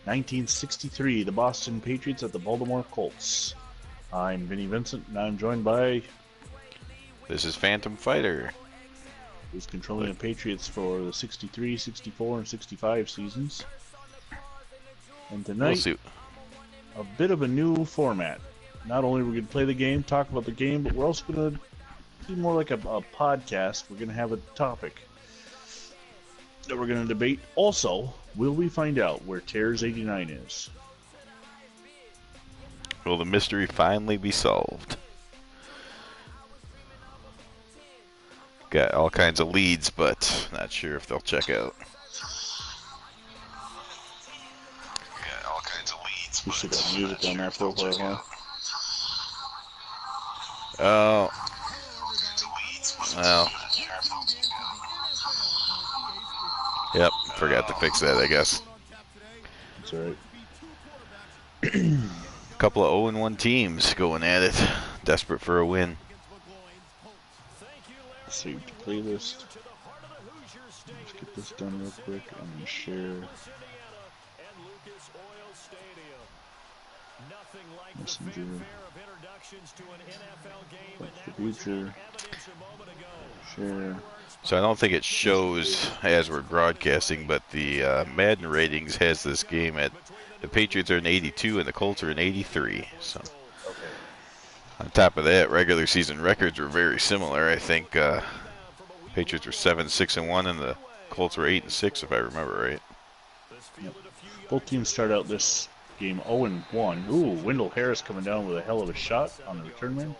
1963, the Boston Patriots at the Baltimore Colts. I'm Vinny Vincent, and I'm joined by... This is Phantom Fighter. Who's controlling the Patriots for the 63, 64, and 65 seasons. And tonight, a bit of a new format. Not only are we going to play the game, talk about the game, but we're also going to be more like a podcast. We're going to have a topic that we're going to debate. Also, will we find out where Tears 89 is? Will the mystery finally be solved? Got all kinds of leads, but not sure if they'll check out. Got all kinds of leads. We should have music on that profile, huh? Oh. Well. Yep, forgot to fix that, I guess. That's alright. A couple of 0-1 teams going at it, desperate for a win. Save the playlist. Let's get this done real quick and share. Messenger. That's the future. Share. So I don't think it shows as we're broadcasting, but the Madden ratings has this game at the Patriots are in 82 and the Colts are in 83. So on top of that, regular season records were very similar. I think Patriots were 7-6-1 and the Colts were 8-6, if I remember right. Yep. Both teams start out this game 0-1. Ooh, Wendell Harris coming down with a hell of a shot on the return man.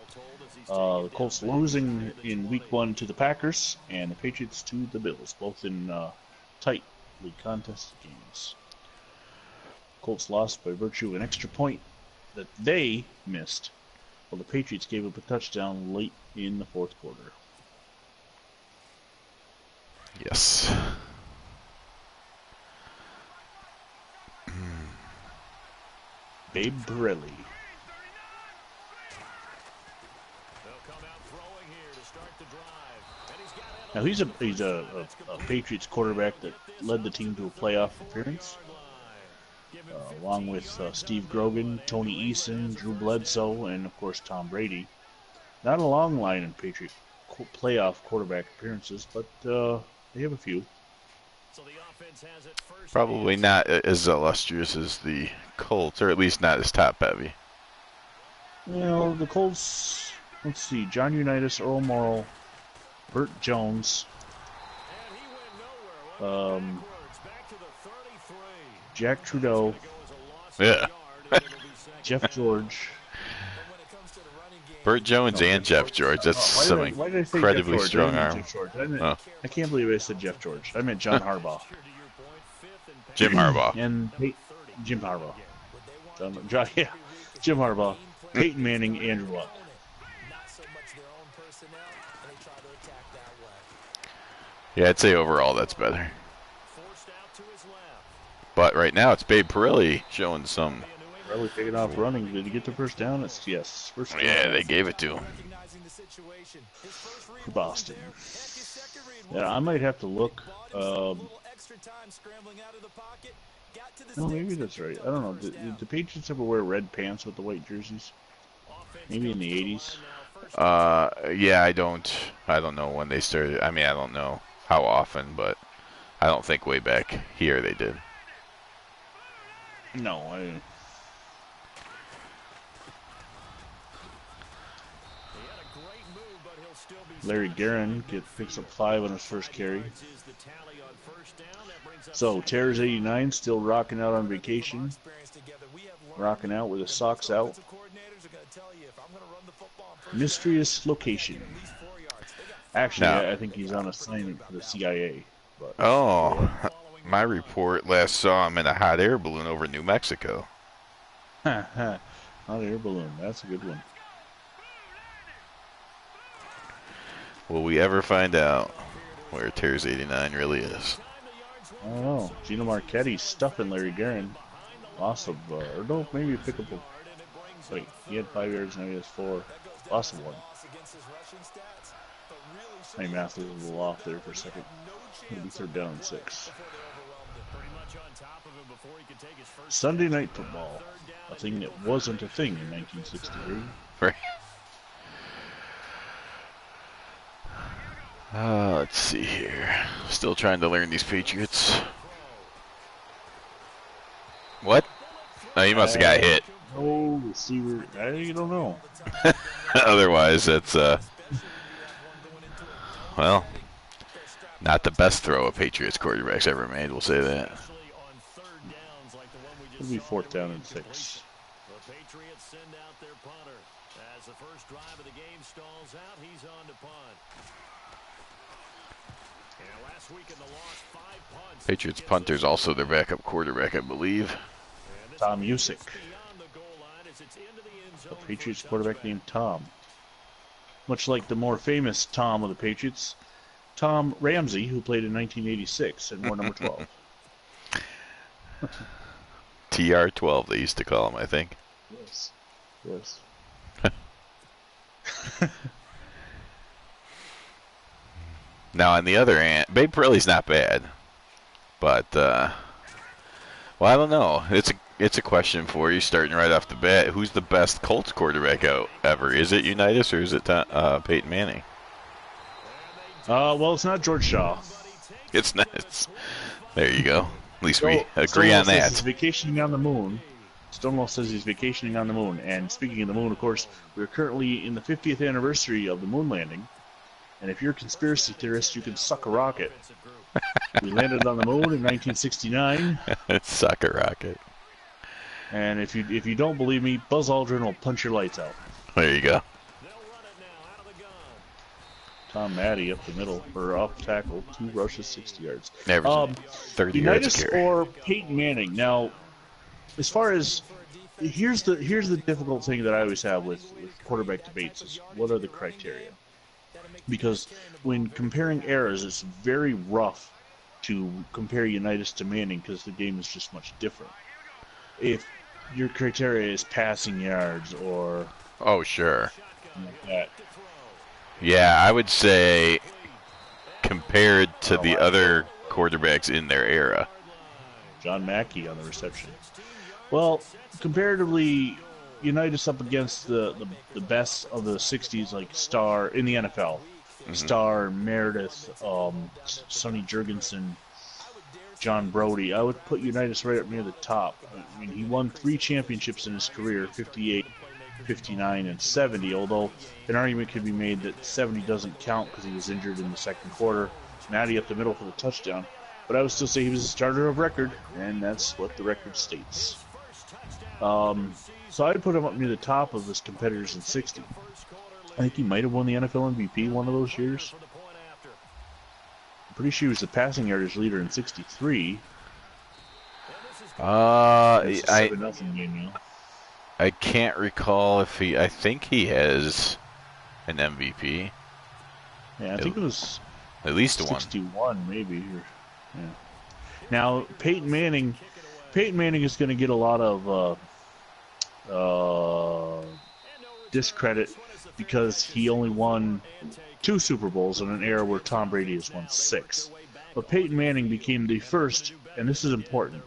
The Colts losing in Week 1 to the Packers, and the Patriots to the Bills, both in tight league contest games. Colts lost by virtue of an extra point that they missed, while the Patriots gave up a touchdown late in the fourth quarter. Yes. Babe Pirelli. Now he's a Patriots quarterback that led the team to a playoff appearance, along with Steve Grogan, Tony Eason, Drew Bledsoe, and of course Tom Brady. Not a long line in Patriot playoff quarterback appearances, but they have a few. Probably not as illustrious as the Colts, or at least not as top-heavy. Well, the Colts, let's see, John Unitas, Earl Morrall, Burt Jones, Jack Trudeau, yeah, Jeff George. Burt Jones and Jeff George. That's some incredibly strong arm. I can't believe I said Jeff George. I meant John Harbaugh. Jim Harbaugh. And Jim Harbaugh. Jim Harbaugh. Peyton Manning, Andrew Luck. Yeah, I'd say overall that's better. But right now it's Babe Pirelli showing some. Pirelli taking off running. Did he get the first down? Yes. First down. Yeah, they gave it to him. For Boston. Yeah, I might have to look. No, maybe that's right. I don't know. Did the Patriots ever wear red pants with the white jerseys? Maybe in the 80s? Yeah, I don't know when they started. I mean, I don't know how often, but I don't think way back here they did. No, Larry Guerin picks up 5 on his first carry. So, Tears 89 still rocking out on vacation. Rocking out with his socks out. Mysterious location. Actually, I think he's on assignment for the CIA. But, oh, my report last saw him in a hot air balloon over New Mexico. Hot air balloon, that's a good one. Will we ever find out where Tears 89 really is? I don't know. Gino Marchetti stuffing Larry Guerin. Loss of, or no, maybe pick up a. Wait, he had 5 yards, now he has 4. Loss of 1. My math was a little off there for a second. It'll be 3rd down and 6. Sunday Night Football, a thing that wasn't a thing in 1963. Right. Let's see here. Still trying to learn these Patriots. What? Oh, he must have got hit. No receiver. I don't know. Otherwise, that's well, not the best throw a Patriots quarterback's ever made. We'll say that. It'll be 4th down and 6. The Patriots send out their punter. As the first drive of the game stalls out, he's on to punt. And last week in the loss, 5 punts. Patriots punter's also their backup quarterback, I believe. Tom Usick. A Patriots quarterback named Tom. Much like the more famous Tom of the Patriots, Tom Ramsey, who played in 1986 and wore number 12. TR12, they used to call him, I think. Yes. Yes. Now, on the other hand, Babe Pirelli's not bad, but well, I don't know. It's a question for you, starting right off the bat. Who's the best Colts quarterback out ever? Is it Unitas or is it Peyton Manning? Well, it's not George Shaw. It's not. There you go. At least we agree on that. He's vacationing on the moon. Stonewall says he's vacationing on the moon. And speaking of the moon, of course, we're currently in the 50th anniversary of the moon landing. And if you're a conspiracy theorist, you can suck a rocket. We landed on the moon in 1969. Suck a rocket. And if you don't believe me, Buzz Aldrin will punch your lights out. There you go. Tom Maddie up the middle, or up tackle, 2 rushes, 60 yards. Average 30 Unitas yards a carry. or Peyton Manning. Now, as far as here's the difficult thing that I always have with quarterback debates is what are the criteria? Because when comparing eras, it's very rough to compare Unitas to Manning because the game is just much different. If your criteria is passing yards or Sure. like that. Yeah, I would say compared to the other quarterbacks in their era. John Mackey on the reception. Well, comparatively, Unitas up against the best of the 60s, like Starr in the NFL. Mm-hmm. Starr, Meredith, Sonny Jurgensen, John Brody. I would put Unitas right up near the top. I mean, he won 3 championships in his career, 58, 59, and 70, although an argument could be made that 70 doesn't count because he was injured in the second quarter. Matty up the middle for the touchdown. But I would still say he was a starter of record, and that's what the record states. So I'd put him up near the top of his competitors in 60. I think he might have won the NFL MVP one of those years. I'm pretty sure he was the passing yardage leader in 63. It's a 7-0 game, you know? I can't recall if I think he has an MVP. Yeah, I think it was at least 61, maybe. Yeah. Now Peyton Manning is going to get a lot of discredit because he only won 2 Super Bowls in an era where Tom Brady has won 6. But Peyton Manning became the first, and this is important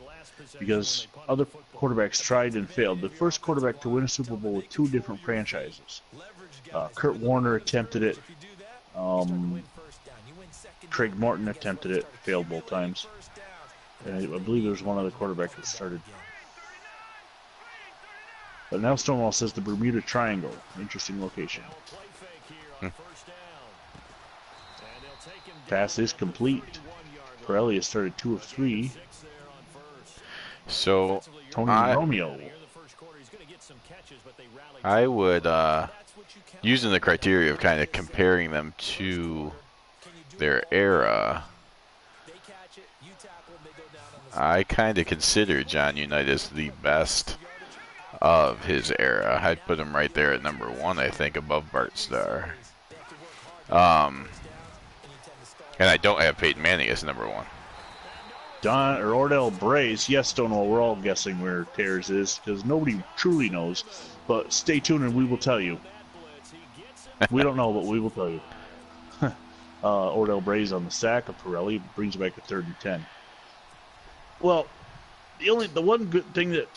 because other quarterbacks tried and failed, the first quarterback to win a Super Bowl with 2 different franchises. Kurt Warner attempted it. Craig Morton attempted it, failed both times. And I believe there was one other quarterback that started. But now Stonewall says the Bermuda Triangle. Interesting location. Pass is complete. Pirelli has started 2 of 3. So Tony Romeo. I would, using the criteria of kind of comparing them to their era, I kind of consider John Unitas the best of his era. I'd put him right there at number 1, I think, above Bart Starr. And I don't have Peyton Manning as number 1. Ordell Brace. Yes, Stonewall, we're all guessing where Tears is because nobody truly knows. But stay tuned and we will tell you. We don't know, but we will tell you. Ordell Brace on the sack of Pirelli brings it back to 3rd and 10. Well, the one good thing that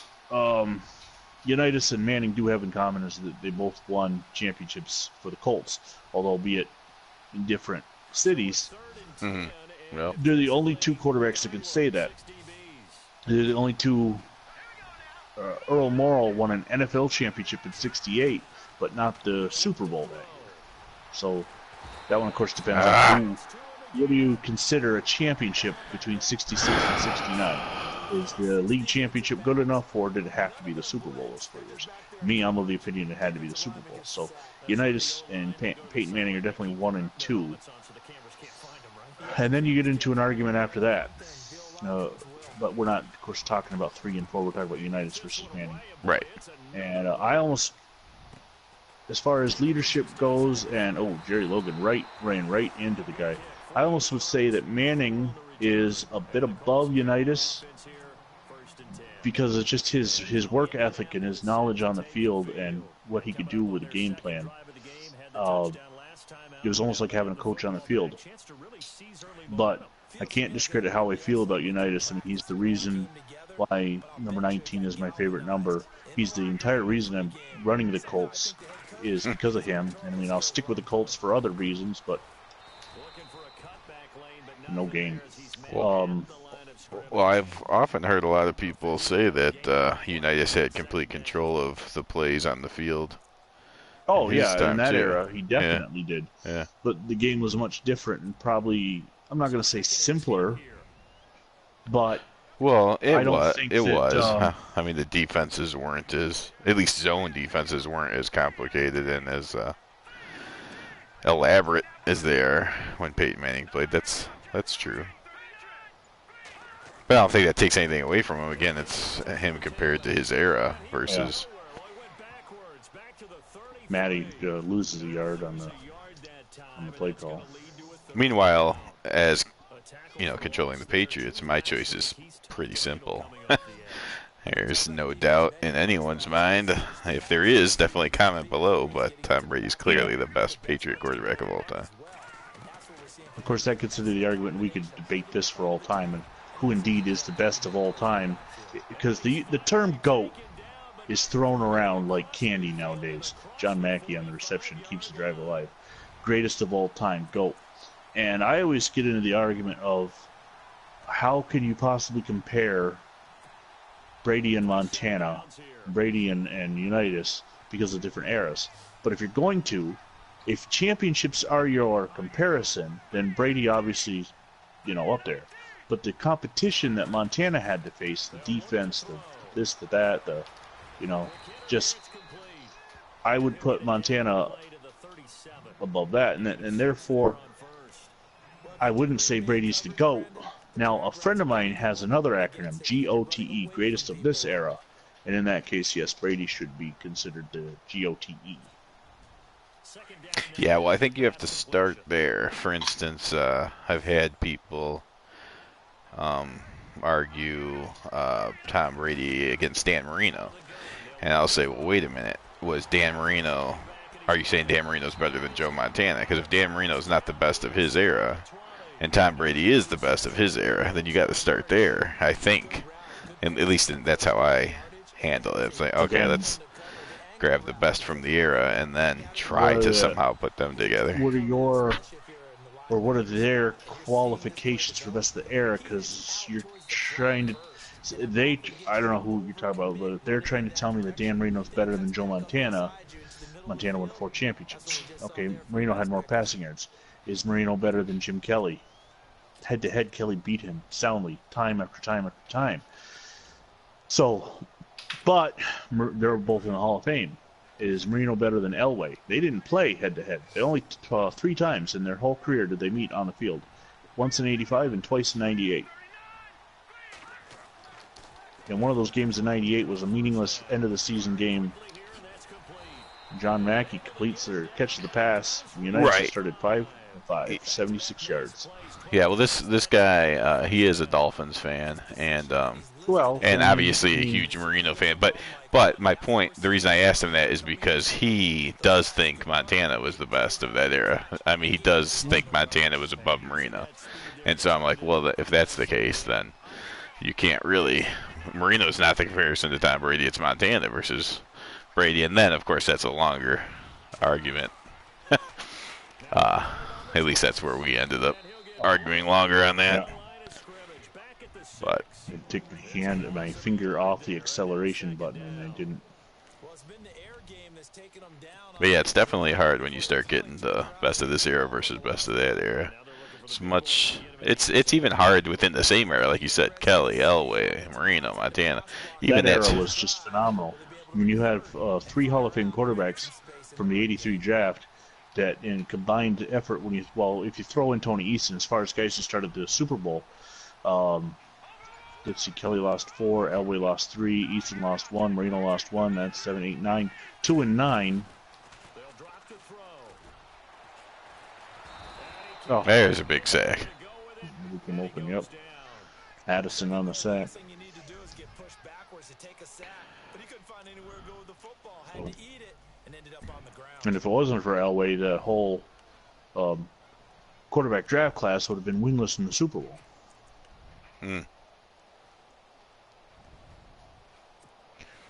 Unitas and Manning do have in common is that they both won championships for the Colts, although albeit in different cities. Mm-hmm. Yep. They're the only two quarterbacks that can say that. They're the only two. Earl Morrall won an NFL championship in '68, but not the Super Bowl that year. So that one, of course, depends on what do you consider a championship between '66 and '69. Is the league championship good enough, or did it have to be the Super Bowl those 4 years? Me, I'm of the opinion it had to be the Super Bowl. So Unitas and Peyton Manning are definitely 1 and 2. And then you get into an argument after that. But we're not, of course, talking about 3 and 4. We're talking about Unitas versus Manning. Right. And I almost, as far as leadership goes, and Jerry Logan ran right into the guy. I almost would say that Manning is a bit above Unitas because it's just his work ethic and his knowledge on the field and what he could do with a game plan. It was almost like having a coach on the field. But I can't discredit how I feel about Unitas. I mean, he's the reason why number 19 is my favorite number. He's the entire reason I'm running the Colts is because of him. And I mean, I'll stick with the Colts for other reasons, but no gain. Well, I've often heard a lot of people say that Unitas had complete control of the plays on the field. Oh, yeah, in that era, he definitely did. Yeah. But the game was much different and probably, I'm not going to say simpler, but well, it was. I mean, the defenses weren't at least zone defenses weren't as complicated and as elaborate as they are when Peyton Manning played. That's true. But I don't think that takes anything away from him. Again, it's him compared to his era versus. Yeah. Matty loses a yard on the play call. Meanwhile, as controlling the Patriots, my choice is pretty simple. There's no doubt in anyone's mind. If there is, definitely comment below. But Tom Brady's clearly the best Patriot quarterback of all time. Of course, that gets into the argument. We could debate this for all time and who indeed is the best of all time, because the term GOAT is thrown around like candy nowadays. John Mackey on the reception keeps the drive alive. Greatest of all time, GOAT. And I always get into the argument of how can you possibly compare Brady and Montana, Brady and Unitas, because of different eras. But if you're going to, if championships are your comparison, then Brady obviously, up there. But the competition that Montana had to face, the defense, the this, the that, I would put Montana above that, and therefore I wouldn't say Brady's the GOAT. Now, a friend of mine has another acronym, GOTE, greatest of this era, and in that case, yes, Brady should be considered the GOTE. Yeah, well, I think you have to start there. For instance, I've had people argue Tom Brady against Dan Marino. And I'll say, well, wait a minute. Are you saying Dan Marino's better than Joe Montana? Because if Dan Marino's not the best of his era, and Tom Brady is the best of his era, then you got to start there, I think. And at least that's how I handle it. It's like, okay, let's grab the best from the era and then try to somehow put them together. What are their qualifications for best of the era? Because you're trying to, I don't know who you're talking about, but if they're trying to tell me that Dan Marino's better than Joe Montana, Montana won 4 championships. Okay, Marino had more passing yards. Is Marino better than Jim Kelly? Head-to-head, Kelly beat him soundly, time after time after time. So, but they're both in the Hall of Fame. Is Marino better than Elway? They didn't play head-to-head. They only 3 times in their whole career did they meet on the field. Once in '85 and twice in '98. And one of those games in '98 was a meaningless end-of-the-season game. John Mackey catches the pass. United started 5-5, 76 yards. Yeah, well, this guy, he is a Dolphins fan, and obviously a huge Marino fan. But my point, the reason I asked him that is because he does think Montana was the best of that era. I mean, he does think Montana was above Marino. And so I'm like, well, if that's the case, then you can't really Marino's not the comparison to Tom Brady. It's Montana versus Brady, and then of course that's a longer argument. At least that's where we ended up arguing longer on that. Yeah. But I took my finger off the acceleration button and I didn't. But yeah, it's definitely hard when you start getting the best of this era versus best of that era. It's even hard within the same era, like you said, Kelly, Elway, Marino, Montana. Even that era was just phenomenal. I mean, you have 3 Hall of Fame quarterbacks from the '83 draft that, in combined effort, if you throw in Tony Easton, as far as guys who started the Super Bowl, let's see, Kelly lost 4, Elway lost 3, Easton lost 1, Marino lost 1. That's 7, 8, 9, 2 and 9. Oh, there's a big sack. We can open, yep. Addison on the sack. And if it wasn't for Elway, the whole quarterback draft class would have been winless in the Super Bowl.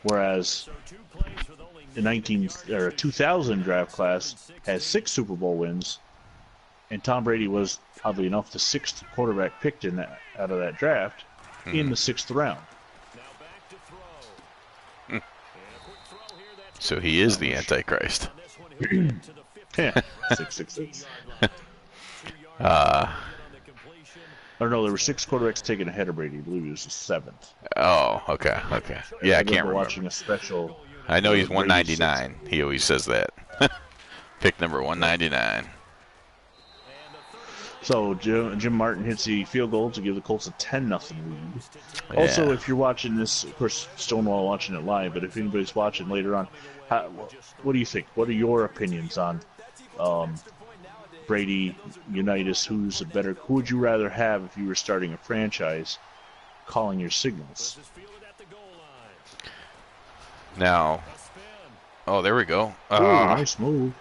Whereas the 2000 draft class has 6 Super Bowl wins, and Tom Brady was, oddly enough, the 6th quarterback picked out of that draft in the 6th round. So he is the Antichrist. Yeah, 666. Or no, there were 6 quarterbacks taken ahead of Brady. I believe he was the 7th. Oh, okay. Yeah, I can't remember. Watching a special. I know he's 199. He always says that. Pick number 199. So Jim Martin hits the field goal to give the Colts a 10-0 lead. Yeah. Also, if you're watching this, of course, Stonewall watching it live, but if anybody's watching later on, what do you think? What are your opinions on Brady, Unitas? Who would you rather have if you were starting a franchise, calling your signals? Now, there we go. Ooh, nice move.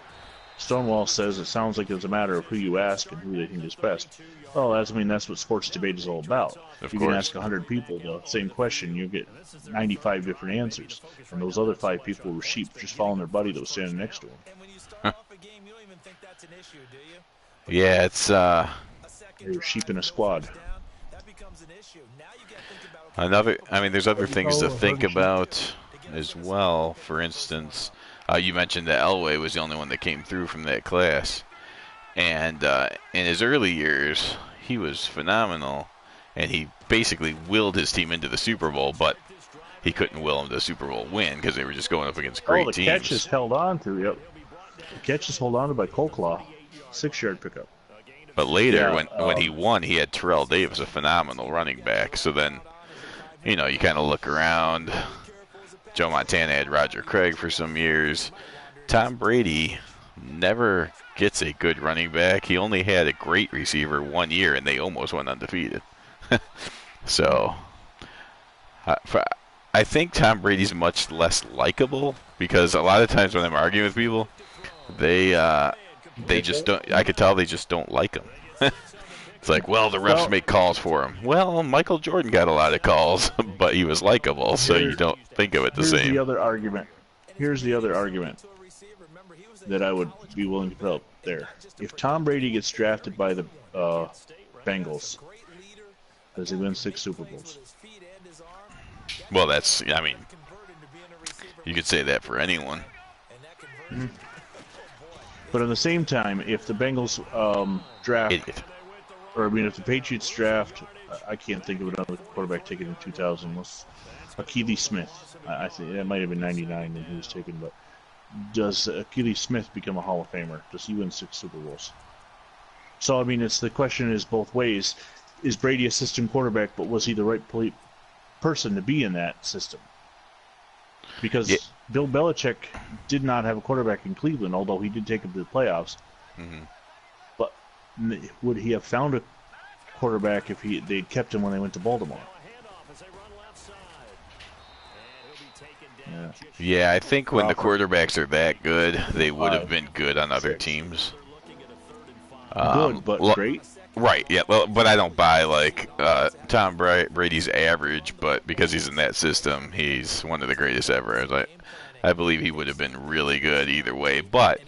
Stonewall says it sounds like it's a matter of who you ask and who they think is best. Well, that's what sports debate is all about. Of You course. can ask 100 people the same question, you get 95 different answers. And those other 5 people were sheep just following their buddy that was standing next to him. Yeah, it's They were sheep in a squad. there's other things to think about as well. For instance, you mentioned that Elway was the only one that came through from that class. And in his early years, he was phenomenal. And he basically willed his team into the Super Bowl, but he couldn't will them to the Super Bowl win because they were just going up against great the teams. catch is held on to, yep. The catch is held on to by Colclaw. 6-yard pickup. But later, when he won, he had Terrell Davis, a phenomenal running back. So then, you kind of look around. Joe Montana had Roger Craig for some years. Tom Brady never gets a good running back. He only had a great receiver 1 year, and they almost went undefeated. So, I think Tom Brady's much less likable because a lot of times when I'm arguing with people, they just don't. I could tell they just don't like him. It's like, well, the refs make calls for him. Well, Michael Jordan got a lot of calls, but he was likable, so you don't think of it the same. Here's the other argument that I would be willing to put up there. If Tom Brady gets drafted by the Bengals, does he win 6 Super Bowls? Well, you could say that for anyone. Mm-hmm. But at the same time, if the Bengals if the Patriots draft, I can't think of another quarterback taken in 2000. Was Akili Smith? I think that might have been 99 when he was taken. But does Akili Smith become a Hall of Famer? Does he win 6 Super Bowls? So the question is both ways. Is Brady a system quarterback, but was he the right person to be in that system? Because Bill Belichick did not have a quarterback in Cleveland, although he did take him to the playoffs. Mm-hmm. But would he have found a quarterback if they'd kept him when they went to Baltimore? Yeah, I think when the quarterbacks are that good, they would have been good on other teams. Good, but great? Right, yeah, well, but I don't buy like Tom Brady's average, but because he's in that system, he's one of the greatest ever. I believe he would have been really good either way, but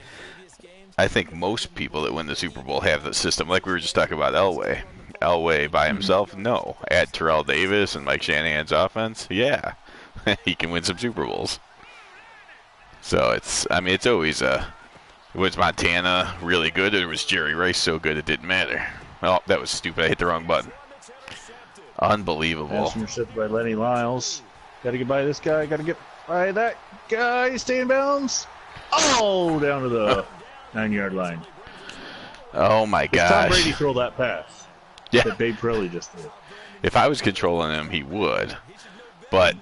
I think most people that win the Super Bowl have the system. Like we were just talking about Elway. Elway by himself, no. Add Terrell Davis and Mike Shanahan's offense, yeah, he can win some Super Bowls. So it's always was Montana really good, or was Jerry Rice so good it didn't matter? Oh, that was stupid. I hit the wrong button. Unbelievable. Pass intercepted by Lenny Lyles. Got to get by this guy. Got to get by that guy. Stay in bounds. Oh, down to the 9-yard line. Oh, my gosh. Tom Brady throw that pass. Yeah. That Babe Prelli just did. If I was controlling him, he would. But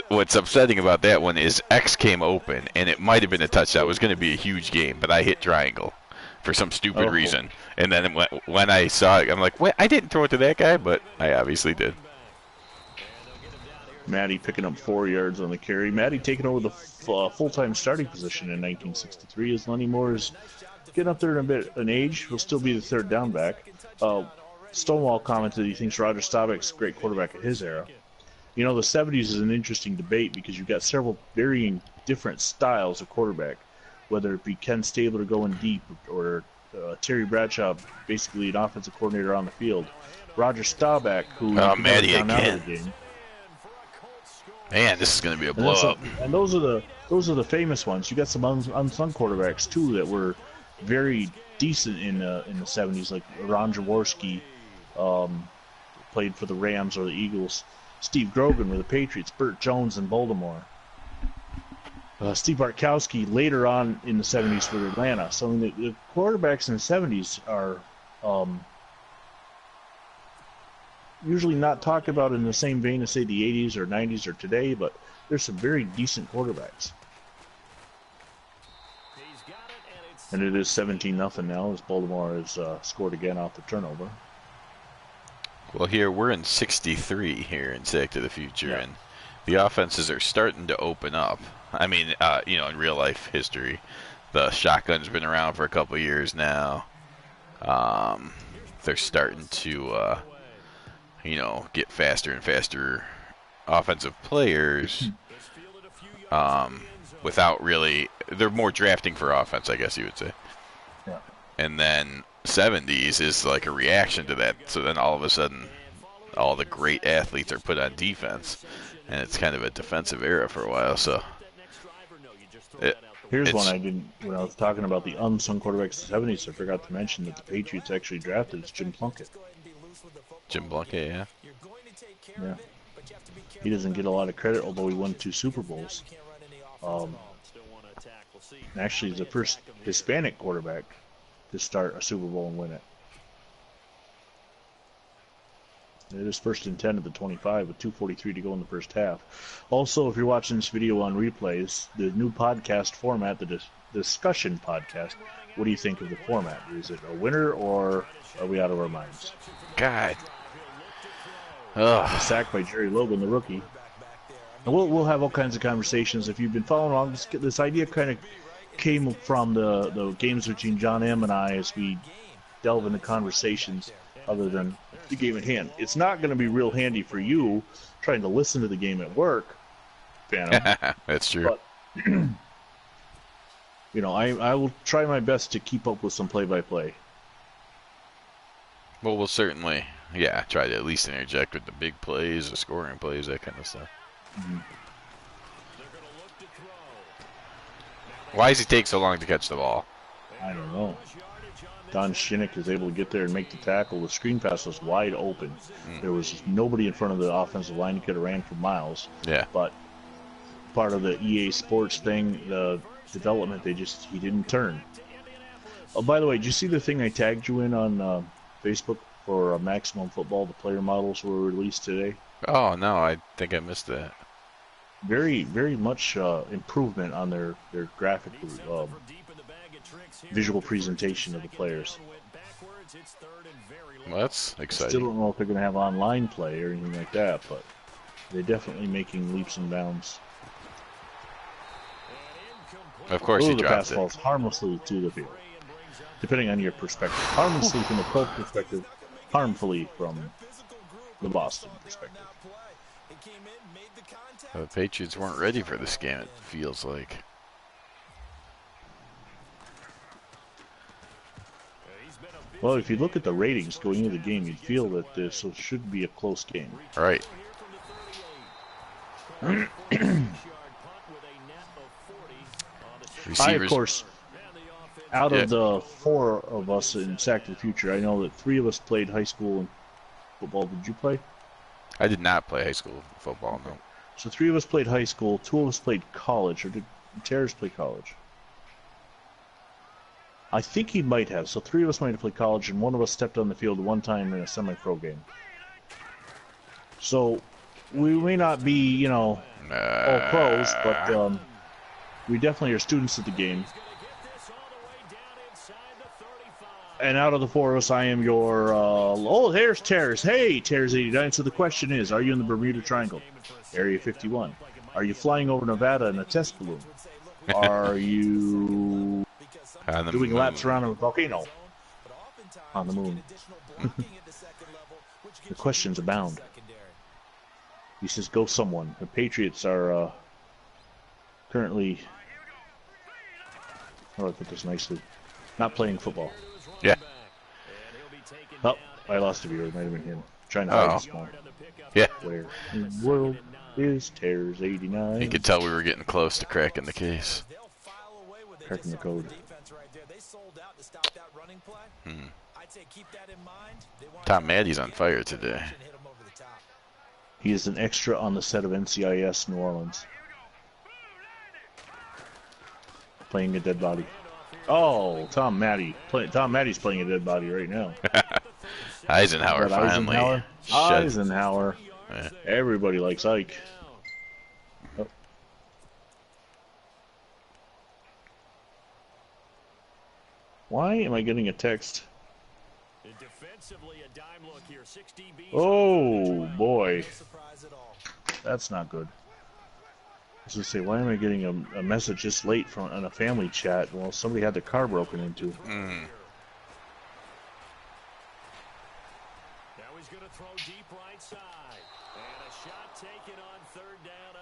what's upsetting about that one is X came open, and it might have been a touchdown. It was going to be a huge game, but I hit triangle for some stupid reason. And then when I saw it, I'm like, wait, I didn't throw it to that guy, but I obviously did. Matty picking up 4 yards on the carry. Matty taking over the full-time starting position in 1963 as Lenny Moore is getting up there in a bit in age. Will still be the third down back. Stonewall commented he thinks Roger Staubach's a great quarterback at his era. You know, the 70s is an interesting debate because you've got several varying different styles of quarterback, whether it be Ken Stabler going deep or Terry Bradshaw, basically an offensive coordinator on the field. Roger Staubach, who Matty gone out again. of the game. Man, this is going to be a blow-up. And those are the famous ones. You got some unsung quarterbacks too that were very decent in the 70s, like Ron Jaworski, played for the Rams or the Eagles. Steve Grogan with the Patriots. Burt Jones in Baltimore. Steve Bartkowski later on in the 70s for Atlanta. So I mean, the quarterbacks in the 70s are usually not talked about in the same vein as, say, the 80s or 90s or today, but there's some very decent quarterbacks. And it is 17-0 now as Baltimore has scored again off the turnover. Well, here we're in 63 here in Sack to the Future, Yeah. and the offenses are starting to open up. I mean, in real life history, the shotgun's been around for a couple of years now. They're starting to, get faster and faster offensive players. Without really, they're more drafting for offense, I guess you would say. Yeah. And then 70s is like a reaction to that. So then all of a sudden, all the great athletes are put on defense, and it's kind of a defensive era for a while. So Here's one I didn't, when I was talking about the unsung quarterbacks of the 70s, I forgot to mention that the Patriots actually drafted is Jim Plunkett. Jim Plunkett, yeah. Yeah. He doesn't get a lot of credit, although he won 2 Super Bowls. Actually, he's the first Hispanic quarterback to start a Super Bowl and win it. It is first and 10 at the 25 with 2:43 to go in the first half. Also, if you're watching this video on replays, the new podcast format, the discussion podcast, what do you think of the format? Is it a winner or are we out of our minds? God. A sack by Jerry Logan, the rookie. And we'll have all kinds of conversations. If you've been following along, this idea kind of came from the games between John M. and I as we delve into conversations other than the game at hand. It's not going to be real handy for you trying to listen to the game at work, Phantom. That's true. But, I will try my best to keep up with some play-by-play. Well, we'll certainly, try to at least interject with the big plays, the scoring plays, that kind of stuff. Mm-hmm. Why does he take so long to catch the ball? I don't know. Don Shinnick is able to get there and make the tackle. The screen pass was wide open. There was nobody in front of the offensive line. He could have ran for miles. Yeah. But part of the EA Sports thing, the development, he didn't turn. Oh, by the way, did you see the thing I tagged you in on Facebook for Maximum Football? The player models were released today. Oh, no, I think I missed that. Very, very much improvement on their graphic visual presentation of the players. Well, that's exciting. Still don't know if they're going to have online play or anything like that, but they're definitely making leaps and bounds. Of course, he the dropped pass it. falls harmlessly to the field. depending on your perspective. Harmlessly from the Colts perspective, harmfully from the Boston perspective. The Patriots weren't ready for this game, it feels like. Well, if you look at the ratings going into the game, you'd feel that this should be a close game. Right. I, of course, out of the 4 of us in Sack to the Future, I know that 3 of us played high school and football. Did you play? I did not play high school football, no. So 3 of us played high school, 2 of us played college, or did Terrace play college? I think he might have. So 3 of us might have played college, and 1 of us stepped on the field one time in a semi-pro game. So we may not be, you know, all pros, but we definitely are students of the game. And out of the 4 of us, I am your, oh, there's Terrace. Hey, Terrace89. So the question is, are you in the Bermuda Triangle? Area 51. Are you flying over Nevada in a test balloon? Are you doing laps around a volcano? On the moon. The questions abound. He says, go someone. The Patriots are currently, how do I put this nicely, not playing football. Yeah. Oh, I lost a viewer. It might have been him. Trying to hide this one. Yeah. Where in the world is Terrace89? You could tell we were getting close to cracking the case. Cracking the code. Tom Maddy's on fire today. He is an extra on the set of NCIS New Orleans. Playing a dead body. Oh, Tom Maddy. Tom Maddy's playing a dead body right now. Eisenhower finally. Eisenhower. Yeah. Everybody likes Ike. Oh. Why am I getting a text? Oh boy, that's not good. I was gonna say, why am I getting a message this late from on a family chat? Well, somebody had their car broken into.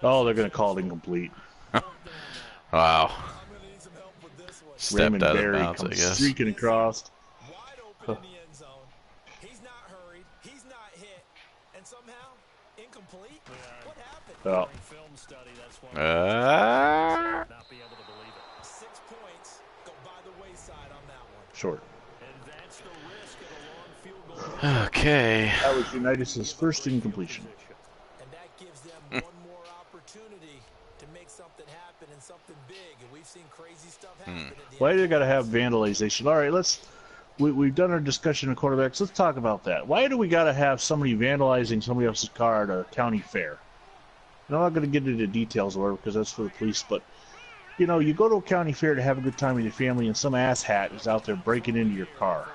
Oh, they're gonna call it incomplete. Wow. Stepped Raymond out of Berry bounds, I comes guess. streaking across. Huh. Oh. Short. Okay. That was Unitas' first incompletion. And that gives them one more opportunity to make something happen and something big. And we've seen crazy stuff happen. Why do they gotta have vandalization? All right, we've done our discussion of quarterbacks. Let's talk about that. Why do we gotta have somebody vandalizing somebody else's car at a county fair? And I'm not gonna get into details or whatever because that's for the police, but you know, you go to a county fair to have a good time with your family, and some asshat is out there breaking into your car.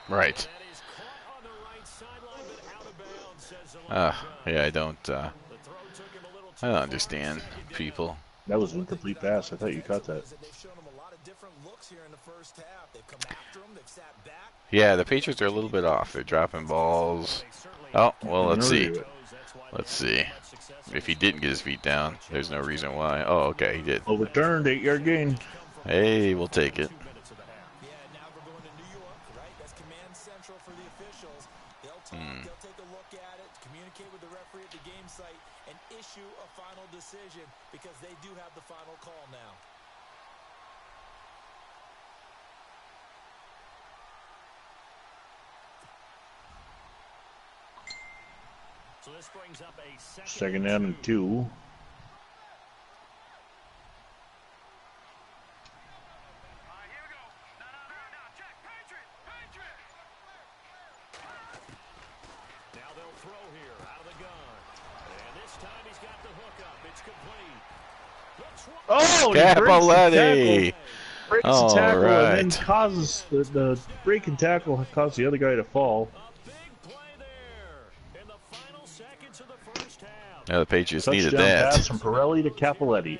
Right. Yeah, I don't understand people. That was an incomplete pass. I thought you caught that. Yeah, the Patriots are a little bit off. They're dropping balls. Oh, well, let's see. Let's see. If he didn't get his feet down, there's no reason why. Oh, okay, he did. Overturned, 8-yard gain. Hey, we'll take it. They'll take a look at it, communicate with the referee at the game site, and issue a final decision because they do have the final call now. So this brings up a second down and 2. Oh, Capoletti! Breaks the tackle and then causes the break and tackle caused the other guy to fall. Yeah, the Patriots needed Touchdown that. Pass from Pirelli to Capoletti.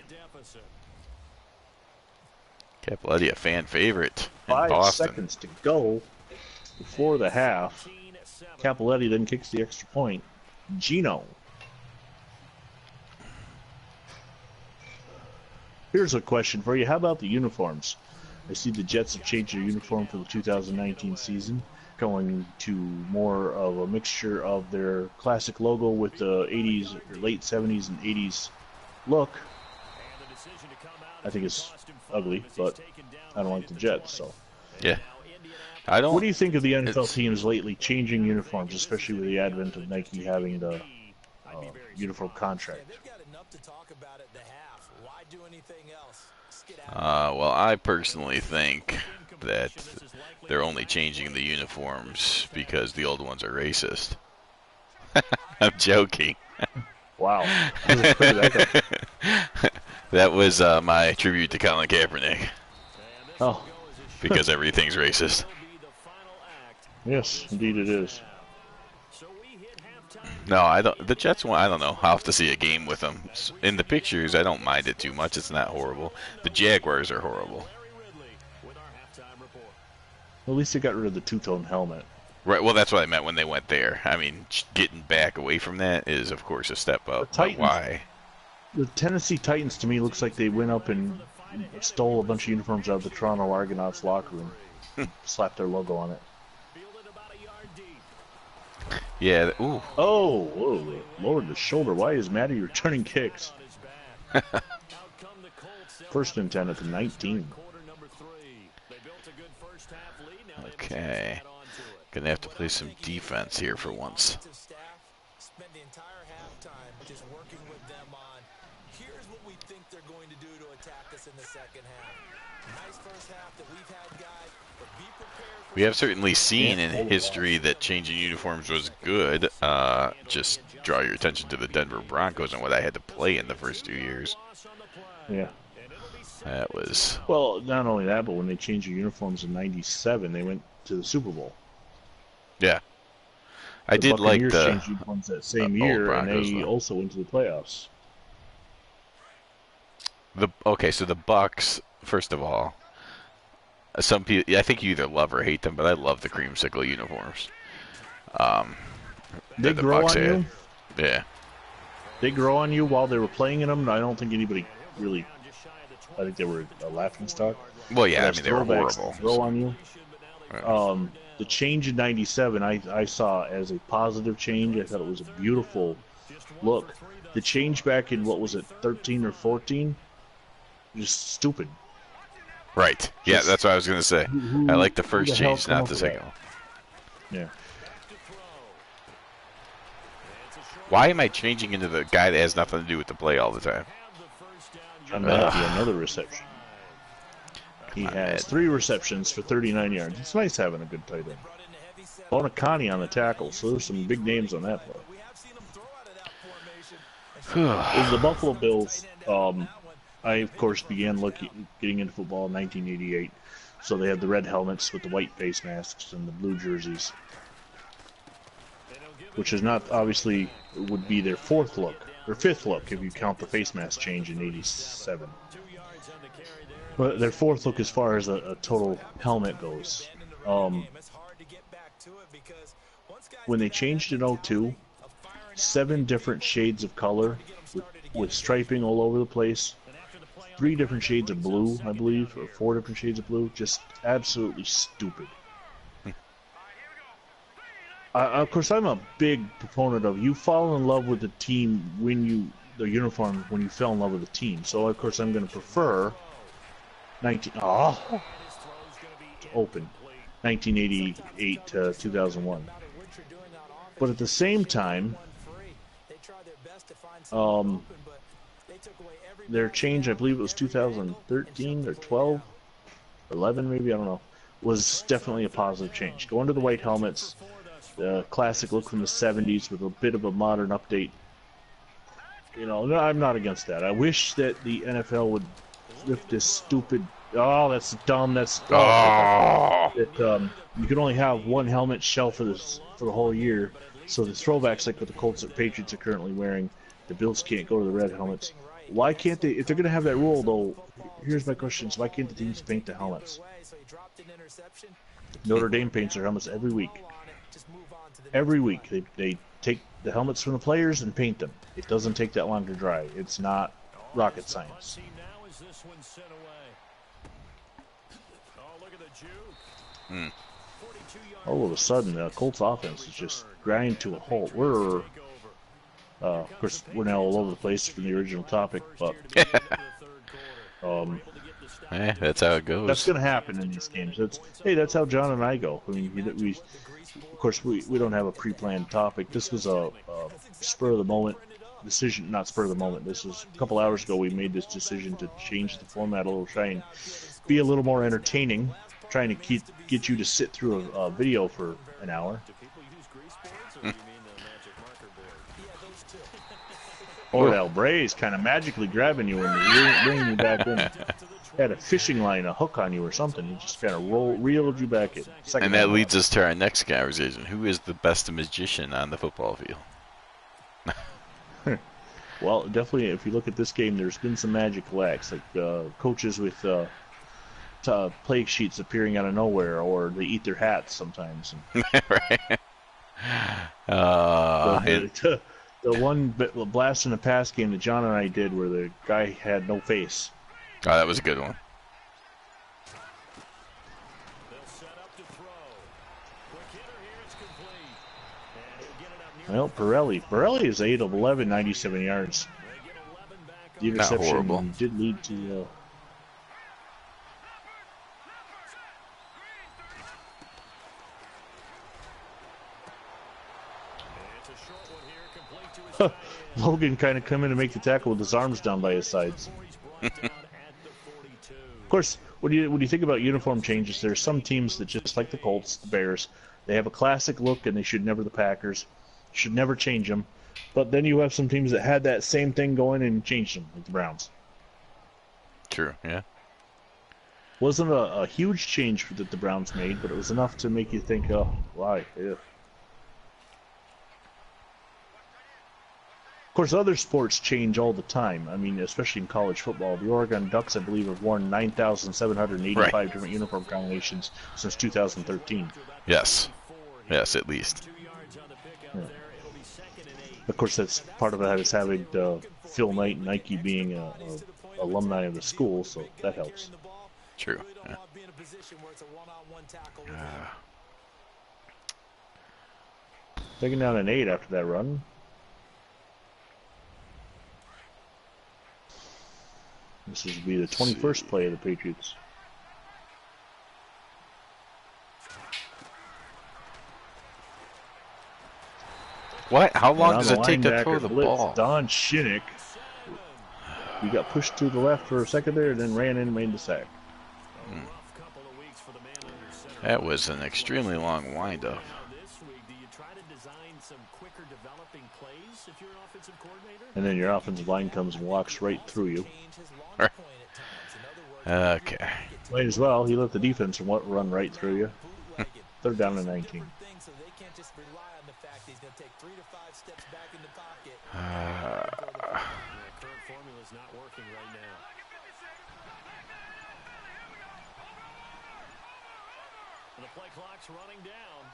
Capoletti, a fan favorite in 5 Boston. seconds to go before the half. Capoletti then kicks the extra point. Gino. Here's a question for you. How about the uniforms? I see the Jets have changed their uniform for the 2019 season, going to more of a mixture of their classic logo with the 80s, late 70s and 80s look. I think it's ugly, but I don't like the Jets, so. Yeah. I don't. What do you think of the NFL teams lately changing uniforms, especially with the advent of Nike having the uniform contract? Well, I personally think that they're only changing the uniforms because the old ones are racist. I'm joking. Wow. Where did that go? That was my tribute to Colin Kaepernick. Oh. Because everything's racist. Yes, indeed it is. No, I don't. The Jets one, I don't know. I'll have to see a game with them. In the pictures, I don't mind it too much. It's not horrible. The Jaguars are horrible. At least they got rid of the two-tone helmet. Right. Well, that's what I meant when they went there. I mean, getting back away from that is, of course, a step up. But why? The Tennessee Titans, to me, looks like they went up and stole a bunch of uniforms out of the Toronto Argonauts locker room, slapped their logo on it. Yeah. Ooh. Oh, whoa, lowered the shoulder. Why is Matty returning kicks? First and 10 at the 19. Okay. Gonna have to play some defense here for once. Spend the entire halftime just working with them on here's what we think they're going to do to attack us in the second half. Nice first half that we've had, guys, but be prepared for. We have certainly seen in history that changing uniforms was good. Just draw your attention to the Denver Broncos and what I had to play in the first 2 years. Yeah. That was... Well, not only that, but when they changed their uniforms in '97, they went to the Super Bowl. Yeah. I did like the changed uniforms that same year, and they also went to the playoffs. Okay, so the Bucks, first of all, some people, I think you either love or hate them, but I love the creamsicle uniforms. They grow on you? Yeah. They grow on you while they were playing in them. I don't think anybody really... I think they were a laughingstock. Well, yeah, I mean, they were horrible. Grow on you. Yeah. The change in '97 I saw as a positive change. I thought it was a beautiful look. The change back in, what was it, 13 or 14? Just stupid. Right. Yeah, that's what I was going to say. I like the first change, not the second one. Yeah. Why am I changing into the guy that has nothing to do with the play all the time? I'm going to have another reception. He has 3 receptions for 39 yards. It's nice having a good tight end. Bonacani on the tackle, so there's some big names on that play. The Buffalo Bills, I, of course, began getting into football in 1988. So they had the red helmets with the white face masks and the blue jerseys. Which is not, obviously, would be their 4th look. Or 5th look, if you count the face mask change in '87. But their 4th look as far as a total helmet goes. When they changed in '02, 7 different shades of color with striping all over the place. 3 different shades of blue, I believe, or 4 different shades of blue. Just absolutely stupid. Of course, I'm a big proponent of you fall in love with the team the uniform when you fell in love with the team. So, of course, I'm going to prefer 1988 to 2001. But at the same time, their change, I believe it was 2013 or 12, 11 maybe, I don't know, was definitely a positive change. Going to the white helmets, the classic look from the 70s with a bit of a modern update. You know, no, I'm not against that. I wish that the NFL would lift this stupid... Oh, that's dumb. That's... that you can only have 1 helmet shell for the whole year. So the throwbacks, like what the Colts and Patriots are currently wearing, the Bills can't go to the red helmets. Why can't they? If they're going to have that rule, though, here's my question: is why can't the teams paint the helmets? Notre Dame paints their helmets every week. Every week they take the helmets from the players and paint them. It doesn't take that long to dry. It's not rocket science. All of a sudden, the Colts offense is just grind to a halt. We're, of course, we're now all over the place from the original topic, but that's how it goes. That's going to happen in these games. That's how John and I go. I mean, of course, we don't have a pre-planned topic. This was a spur of the moment decision, not spur of the moment. This was a couple hours ago. We made this decision to change the format a little, try and be a little more entertaining. Trying to get you to sit through a video for an hour. Or Albray's kind of magically grabbing you and bringing you back in. Had a fishing line, a hook on you or something. He just kind of reeled you back in. And that leads us to our next conversation. Who is the best magician on the football field? Well, definitely, if you look at this game, there's been some magical acts, like coaches with play sheets appearing out of nowhere, or they eat their hats sometimes. Right. The one blast in the pass game that John and I did where the guy had no face. Oh, that was a good one. Well, Pirelli is 8 of 11, 97 yards. The interception did lead to... Logan kind of come in to make the tackle with his arms down by his sides. Of course, when you think about uniform changes, there are some teams that, just like the Colts, the Bears, they have a classic look, and they should never, the Packers, should never change them. But then you have some teams that had that same thing going and changed them, like the Browns. True, yeah. Wasn't a huge change that the Browns made, but it was enough to make you think, oh, why? Yeah. Of course, other sports change all the time. I mean, especially in college football. The Oregon Ducks, I believe, have worn 9,785 different uniform combinations since 2013. Yes. Yes, at least. Yeah. Of course, that's part of that is having Phil Knight and Nike being a alumni of the school, so that helps. True. Yeah. Taking down an 8 after that run. This would be the 21st play of the Patriots. What? How long does it take to throw the ball? Don Shinnick. He got pushed to the left for a second there, and then ran in and made the sack. That was an extremely long windup. And then your offensive line comes and walks right through you. Okay. Might as well. He let the defense run right through you. They're down to 19. The play clock's running down.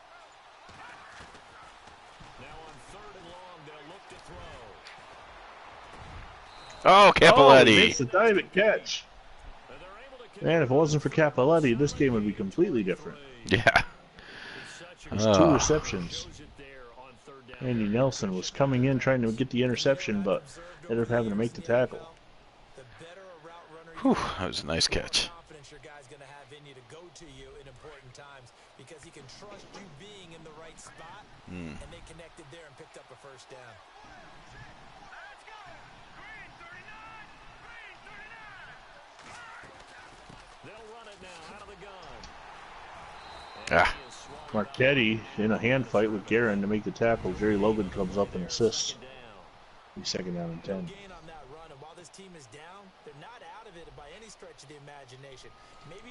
Now on 3rd and long, they'll look to throw. Oh, Cappelletti! Oh, he makes the diving catch. Man, if it wasn't for Cappelletti, this game would be completely different. Yeah. There's 2 receptions. Andy Nelson was coming in trying to get the interception, but ended up having to make the tackle. Whew, that was a nice catch. Because he can trust you being in the right spot, and they connected there and picked up a first down. They'll run it now out of the gun. Marchetti in a hand fight with Guerin to make the tackle. Jerry Logan comes up and assists. He's 2nd down and 10.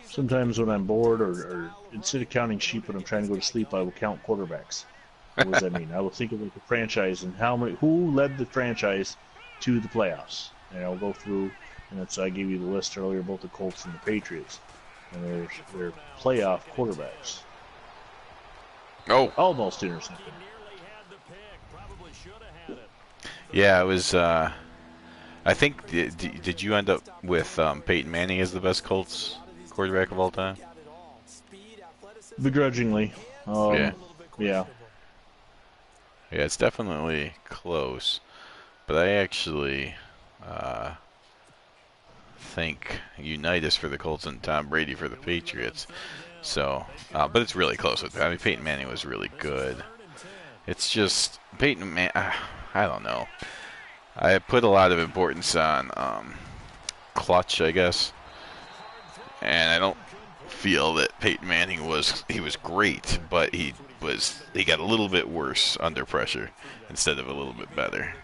Sometimes when I'm bored or instead of counting sheep when I'm trying to go to sleep, I will count quarterbacks. What does that mean? I will think of like a franchise and who led the franchise to the playoffs. And I'll go through, and that's I gave you the list earlier, both the Colts and the Patriots, and their playoff quarterbacks. Oh, almost intercepted. Yeah, it was. I think. Did you end up with Peyton Manning as the best Colts quarterback of all time? Begrudgingly. Yeah. Yeah. Yeah, it's definitely close. But I actually think Unitas for the Colts and Tom Brady for the Patriots. So, but it's really close. I mean, Peyton Manning was really good. It's just Peyton Manning. I don't know. I put a lot of importance on clutch, I guess, and I don't feel that Peyton Manning was great, but he got a little bit worse under pressure instead of a little bit better.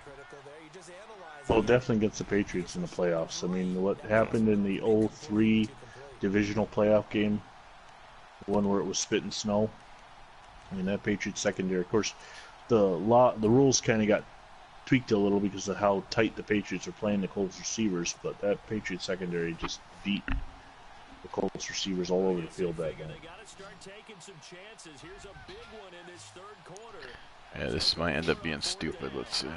Well, definitely gets the Patriots in the playoffs. I mean, what happened in the 03 divisional playoff game, the one where it was spit and snow, I mean, that Patriots secondary, of course, the rules kind of got tweaked a little because of how tight the Patriots are playing the Colts receivers, but that Patriots secondary just beat the Colts receivers all over the field that game. Yeah, this might end up being stupid. Let's see.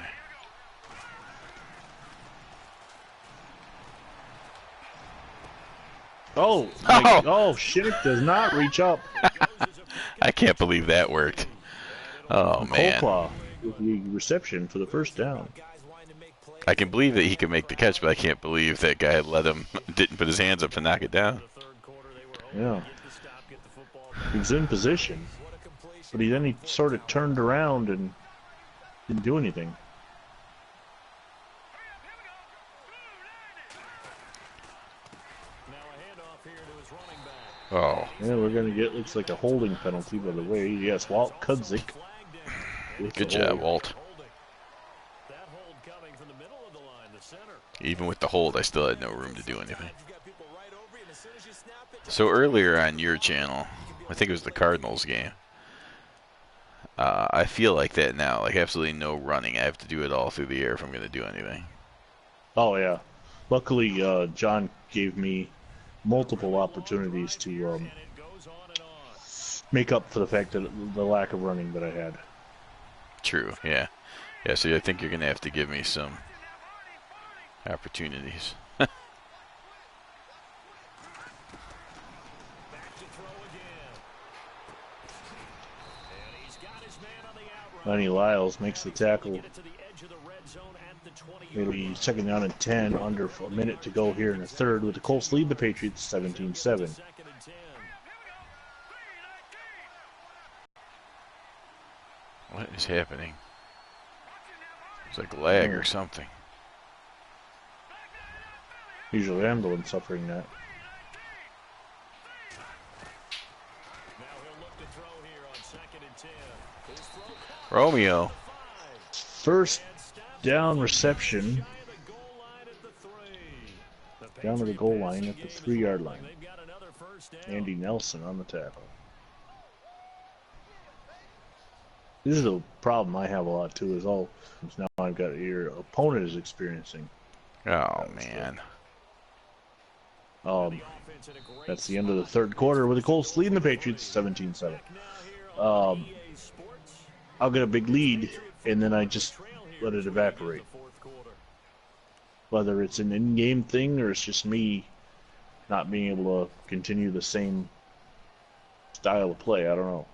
Oh, Shinnick does not reach up. I can't believe that worked. Oh, man. Coleclaw with the reception for the first down. I can believe that he could make the catch, but I can't believe that guy didn't put his hands up to knock it down. Yeah. He was in position, but then he sort of turned around and didn't do anything. Oh. Yeah, we're going to get, looks like a holding penalty, by the way. Yes, Walt Kudzik. Good job, Walt. Even with the hold, I still had no room to do anything. So earlier on your channel, I think it was the Cardinals game, I feel like that now, like absolutely no running. I have to do it all through the air if I'm going to do anything. Oh, yeah. Luckily, John gave me multiple opportunities to make up for the fact that the lack of running that I had. True, yeah. Yeah, so I think you're going to have to give me some opportunities. Lenny Lyles makes the tackle. It'll be second down and 10, under a minute to go here in the third, with the Colts lead the Patriots 17-7. What is happening? It's like lag or something. Usually I'm the one suffering that. Romeo. First down reception. Down to the goal line at the 3-yard line. Andy Nelson on the tackle. This is the problem I have a lot too, is all now I've got your opponent is experiencing. Oh man. That's the end of the third quarter with the Colts leading the Patriots 17-7. I'll get a big lead and then I just let it evaporate. Whether it's an in-game thing or it's just me not being able to continue the same style of play, I don't know.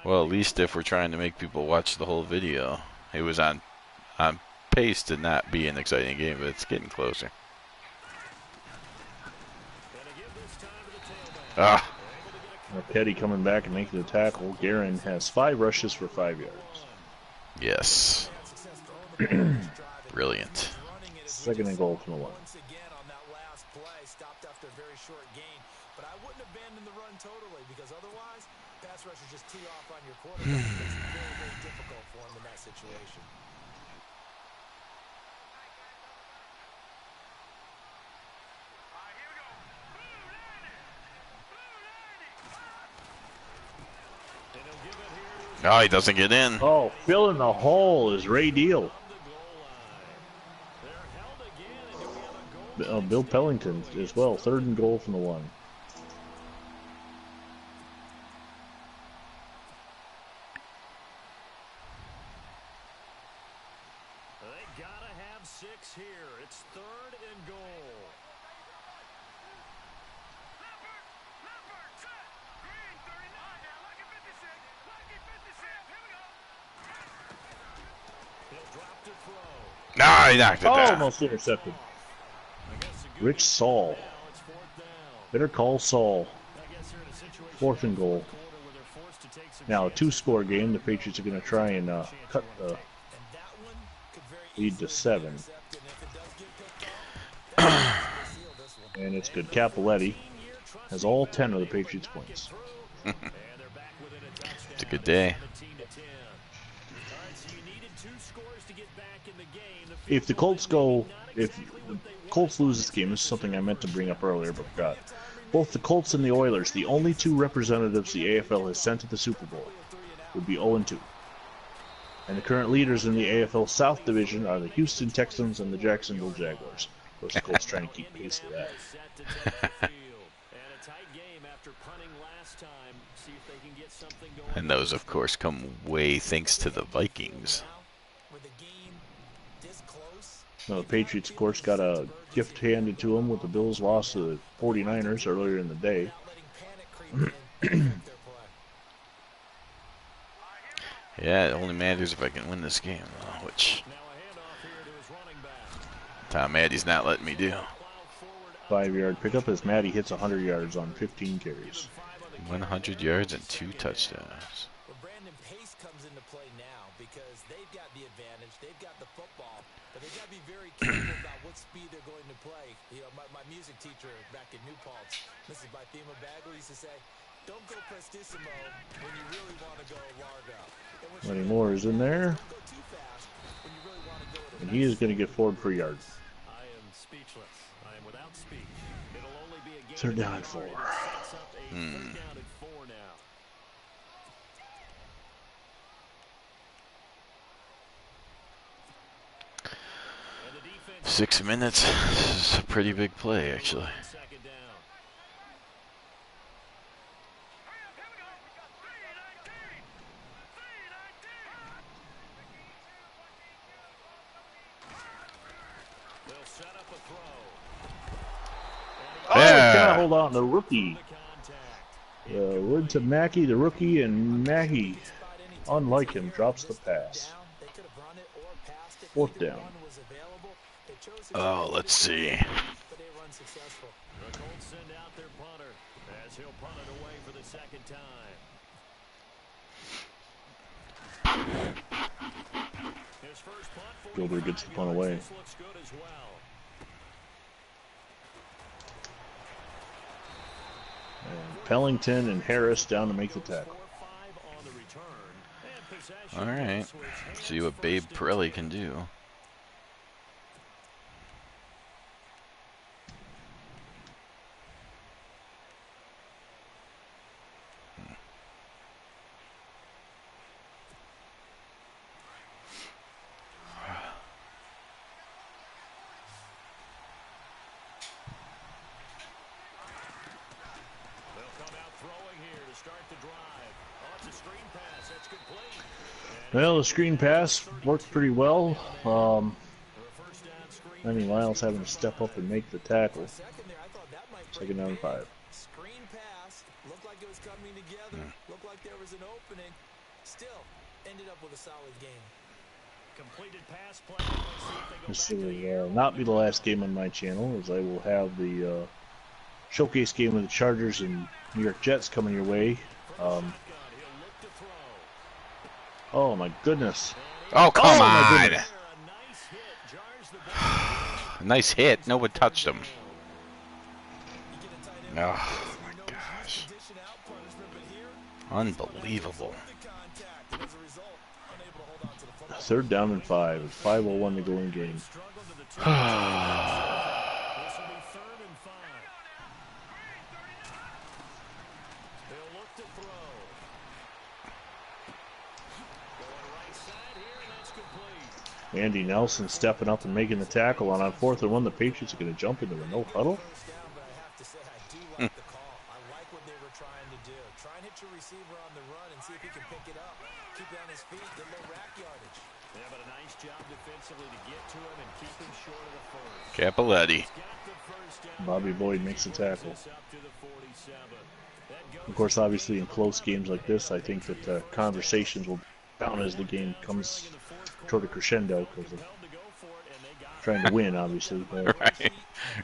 Well, at least if we're trying to make people watch the whole video, it was on pace to not be an exciting game, but it's getting closer. Ah. Petty coming back and making the tackle. Guerin has 5 rushes for 5 yards. Yes. Brilliant. Second and goal from the line. But I wouldn't abandon the run totally, because otherwise, pass rush is just tee off on your quarterback. It's very, very difficult for him in that situation. Oh, he doesn't get in. Oh, filling the hole is Ray Deal. Bill Pellington as well. 3rd and goal from the 1. They gotta have 6 here. It's 3rd and goal. Ah, he knocked it down. Almost intercepted. Rich Saul. Better call Saul. 4th and goal. Now a 2-score game. The Patriots are going to try and cut the lead to 7. And it's good. Capoletti has all 10 of the Patriots' points. It's a good day. If the Colts lose this game, this is something I meant to bring up earlier but forgot. Both the Colts and the Oilers, the only 2 representatives the AFL has sent to the Super Bowl, would be 0-2. And the current leaders in the AFL South Division are the Houston Texans and the Jacksonville Jaguars. Of course, the Colts trying to keep pace with that. And those, of course, come way thanks to the Vikings. Now, the Patriots, of course, got a gift handed to them with the Bills' loss to the 49ers earlier in the day. Yeah, it only matters if I can win this game, which Tom Maddie's not letting me do. 5-yard pickup as Maddie hits 100 yards on 15 carries. 100 yards and 2 touchdowns. Comes into play now because they've got the advantage, they've got the football, but they've got to be very careful about what speed they're going to play. You know, my music teacher back in New Paltz, Mrs. Bythema Bagley, used to say, don't go prestissimo when you really want to go largo. Lenny Moore is in there, and he is going to get forward for a yard. I am speechless. I am without speech. It'll only be a game. 3rd down and 4. Down at 4 now. 6 minutes. This is a pretty big play, actually. Oh, yeah. Hold on, the rookie. Wood to Mackey, the rookie, and Mackey, unlike him, drops the pass. 4th down. Oh, let's see. The Colts send out their punter as he'll punt it away for the 2nd time. His first punt, Gilbert gets the punt away. looks good as well. And Pellington and Harris down to make the tackle. All right. See what Babe Pirelli can do. Well, the screen pass worked pretty well. Lenny Lyles having to step up and make the tackle. 2nd down and 5. Screen pass looked like it was coming together. Looked like there was an opening. Still ended up with a solid game. Completed pass play. This will not be the last game on my channel, as I will have the showcase game of the Chargers and New York Jets coming your way. Oh my goodness. Oh, come on. Goodness. Nice hit. No one touched him. Oh, my gosh. Unbelievable. 3rd down and 5. 5:01 to go in game. Andy Nelson stepping up and making the tackle. On 4th and 1, the Patriots are going to jump into a no huddle. I like the call. I like what they were trying to do. Try and hit your receiver on the run and see if he can pick it up. Keep it on his feet, get a little rack yardage. Yeah, but a nice job defensively to get to him and keep him short of the first. Capoletti. Bobby Boyd makes the tackle. Of course, obviously, in close games like this, I think that conversations will down as the game comes toward a crescendo because of trying to win, obviously. But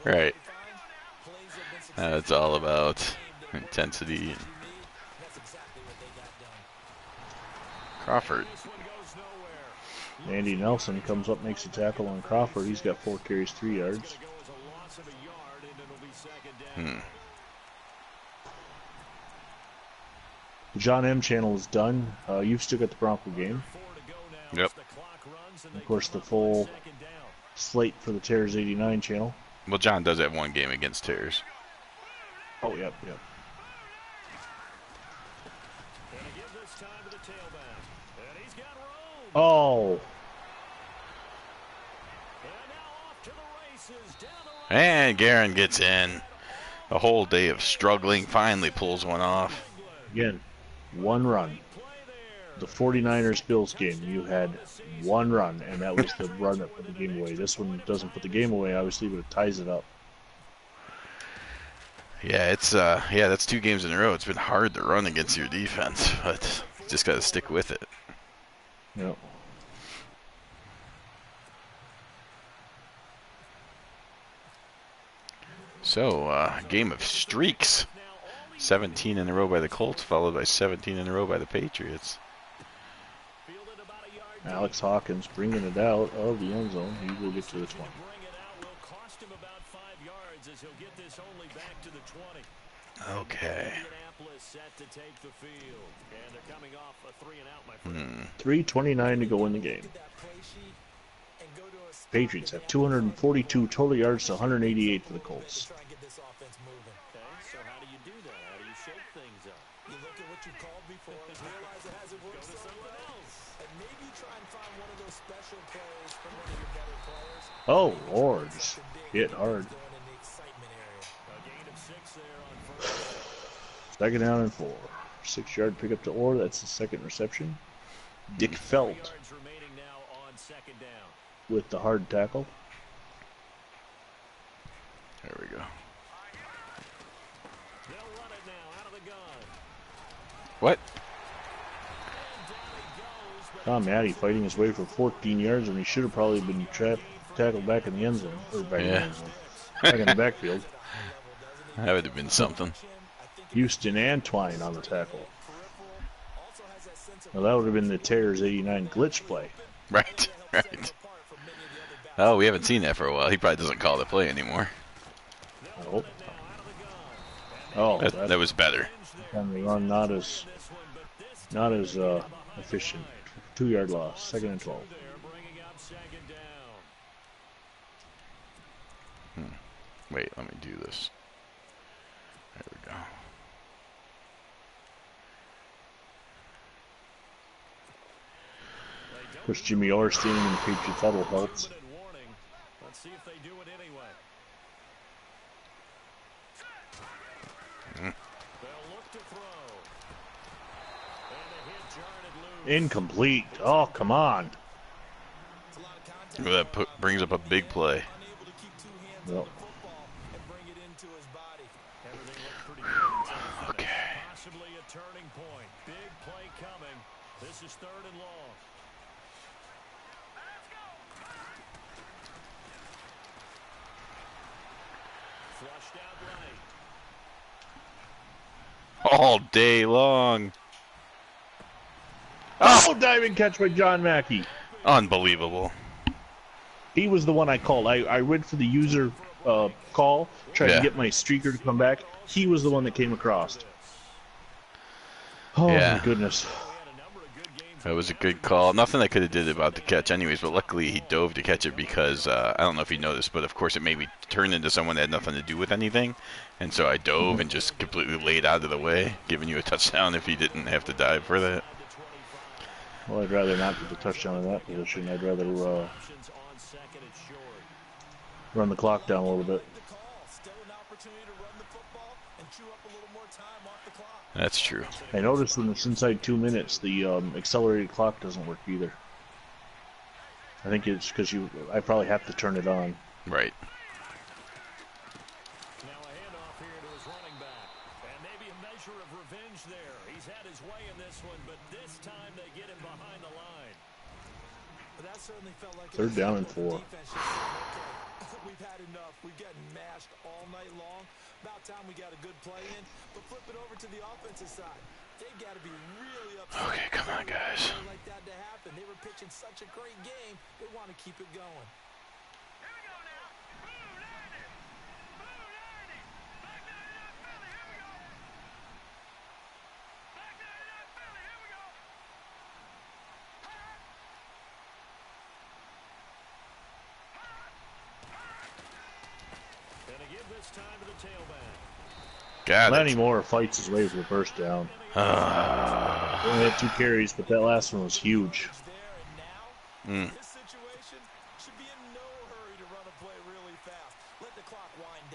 Right. It's all about intensity. And Crawford. Andy Nelson comes up, makes a tackle on Crawford. He's got 4 carries, 3 yards. The John M channel is done. You've still got the Bronco game. Yep. And of course, the full slate for the Terrors 89 channel. Well, John does have one game against Terrors. Oh, yep. Oh. And Guerin gets in. A whole day of struggling, finally pulls one off. Again, one run. The 49ers-Bills game, you had one run, and that was the run that put the game away. This one doesn't put the game away, obviously, but it ties it up. Yeah, it's that's 2 games in a row. It's been hard to run against your defense, but just got to stick with it. Yep. So, game of streaks. 17 in a row by the Colts, followed by 17 in a row by the Patriots. Alex Hawkins bringing it out of the end zone. He will get to the 20. Okay. 3:29 to go in the game. Patriots have 242 total yards to 188 for the Colts. So how do you do that? How do you shake things up? You look at what you called before and realize it hasn't worked so well. And maybe try and find one of those special plays from one of your better players. Oh, Lord. Hit hard. Second down and 4. 6-yard pickup to Orr. That's the second reception. Dick Felt with the hard tackle. There we go. What? Tom Addy fighting his way for 14 yards when he should have probably been tackled back in the end zone. Or back in the end zone. Back in the backfield. That would have been something. Houston and Twine on the tackle. Well, that would have been the Terrors 89 glitch play. Right. Oh, we haven't seen that for a while. He probably doesn't call the play anymore. Oh, that was better. And the run not as efficient. 2-yard loss. 2nd and 12. Wait, let me do this. There we go. Of course, Jimmy Orr standing in the Patriots huddle helps. Let's see if they do it anyway. They'll look to throw. And the hit jarred it loose. Incomplete. Oh, come on. That brings up a big play. Well. Okay. Possibly a turning point. Big play coming. This is 3rd and long. Flushed out right. All day long. Oh, diving catch by John Mackey. Unbelievable. He was the one I called. I went for the user call, trying to get my streaker to come back. He was the one that came across. Oh, my goodness. That was a good call. Nothing I could have did about the catch anyways, but luckily he dove to catch it because, I don't know if you noticed, but of course it made me turn into someone that had nothing to do with anything. And so I dove and just completely laid out of the way, giving you a touchdown if you didn't have to dive for that. Well, I'd rather not get the touchdown in that position. I'd rather Options on second and short. run the clock down a little bit. That's true. I noticed when it's inside 2 minutes, the accelerated clock doesn't work either. I think it's because I probably have to turn it on. Right. Now a handoff here to his running back. And maybe a measure of revenge there. He's had his way in this one, but this time they get him behind the line. But that certainly felt like 3rd down and 4. We've had enough. We've gotten mashed all night long. About time we got a good play in. But flip it over to the offensive side. They got to be really upset. Okay, come on, guys. Like that to happen. They were pitching such a great game. They want to keep it going. Time to the tailback. Got Not it. anymore. Fights his way for the first down. He only had 2 carries, but that last one was huge. Mm. This situation should be in no hurry to run a play really fast. Let the clock wind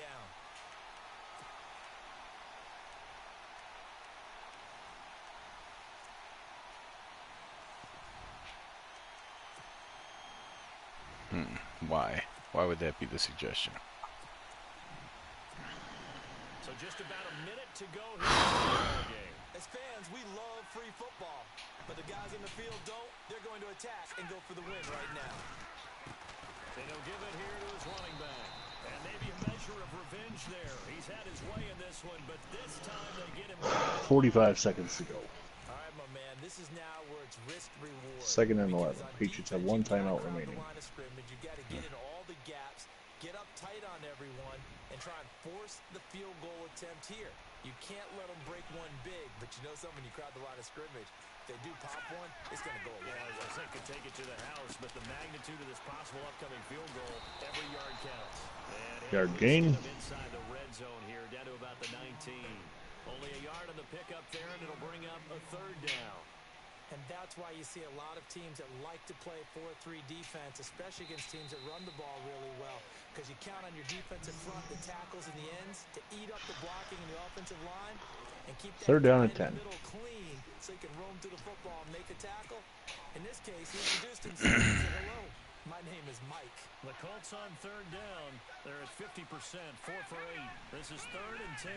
down. Why? Why would that be the suggestion? So just about a minute to go here in the game. As fans, we love free football. But the guys in the field don't. They're going to attack and go for the win right now. And he'll give it here to his running back. And maybe a measure of revenge there. He's had his way in this one, but this time they get him. 45 seconds to go. All right, my man. This is now where it's risk reward. 2nd and 11. Patriots have 1 timeout remaining. You got to get in all the gaps, get up tight on everyone, and try and force the field goal attempt here. You can't let them break one big, but you know something, you crowd the line of scrimmage. If they do pop one, it's going to go away. Yeah, I think could take it to the house, but the magnitude of this possible upcoming field goal, every yard counts. And Yard gain. Inside the red zone here, down to about the 19. Only a yard on the pickup there, and it'll bring up a 3rd down. And that's why you see a lot of teams that like to play 4-3 defense, especially against teams that run the ball really well, because you count on your defensive front, the tackles and the ends, to eat up the blocking in the offensive line and keep that 3rd down and guy in 10. the middle clean so he can roam through the football and make a tackle. In this case, he introduced himself and said, hello, my name is Mike. The Colts on 3rd down. They're at 50%, 4 for 8. This is 3rd and 10.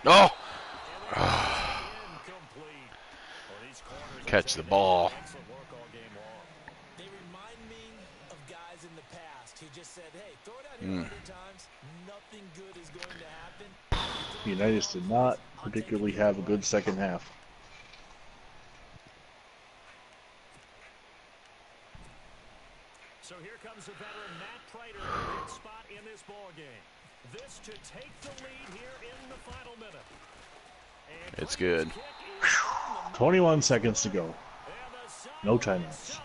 Oh! Catch the ball. They remind me of guys in the past who just said, hey, throw it out here 100 times. Nothing good is going to happen. The United did not particularly have a good second half. So here comes the veteran Matt Prater in a good spot in this ball game. This to take the lead here in the final minute. And It's good. 21 seconds to go. No timeouts.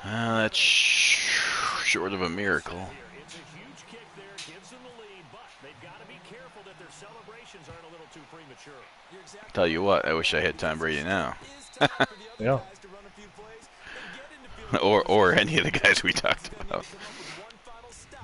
That's short of a miracle. It's a huge kick there, gives them the lead, but they've got to be careful that their celebrations aren't a little too premature. Tell you what, I wish I had Tom Brady now. Yeah. or any of the guys we talked about.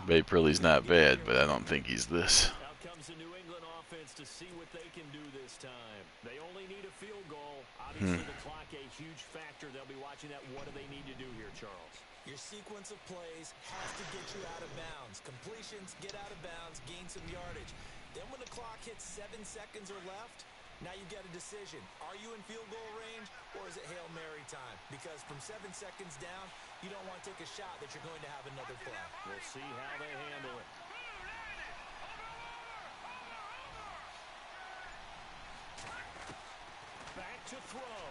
Babe Purley's not bad, but I don't think he's this. Out comes the New England offense to see what they can do this time. They only need a field goal. Obviously, the clock a huge factor. They'll be watching that. What do they need to do here, Charles? Your sequence of plays has to get you out of bounds. Completions, get out of bounds, gain some yardage. Then when the clock hits 7 seconds or left, now you've got a decision. Are you in field goal range, or is it Hail Mary time? Because from 7 seconds down, you don't want to take a shot that you're going to have another play. We'll see how they handle it. Back to throw.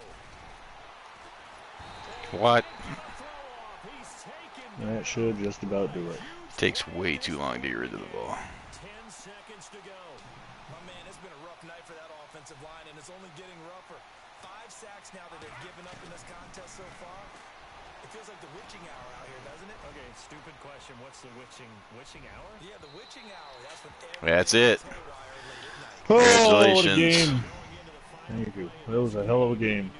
What? That should just about do it. Takes way too long to get rid of the ball. 10 seconds to go. My man, it's been a rough night for that offensive line, and it's only getting rougher. 5 sacks now that they've given up in this contest so far. It feels like the witching hour out here, doesn't it? Okay, stupid question. What's the witching hour? Yeah, the witching hour. That's when That's everything it. goes haywire late at night. Oh, what a Congratulations. game! Thank you. That was a hell of a game.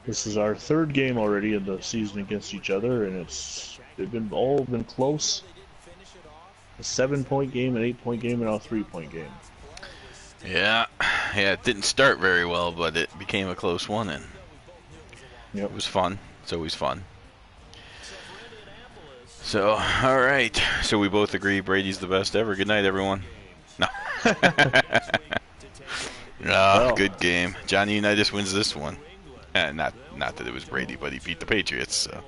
This is our third game already in the season against each other, and they've been all been close. A 7-point game, an 8-point game, and now a 3-point game. Yeah, it didn't start very well, but it became a close one, and Yep. it was fun. It's always fun. So, all right. So we both agree Brady's the best ever. Good night, everyone. No. Well. Good game. Johnny Unitas wins this one. Not that it was Brady, but he beat the Patriots. So.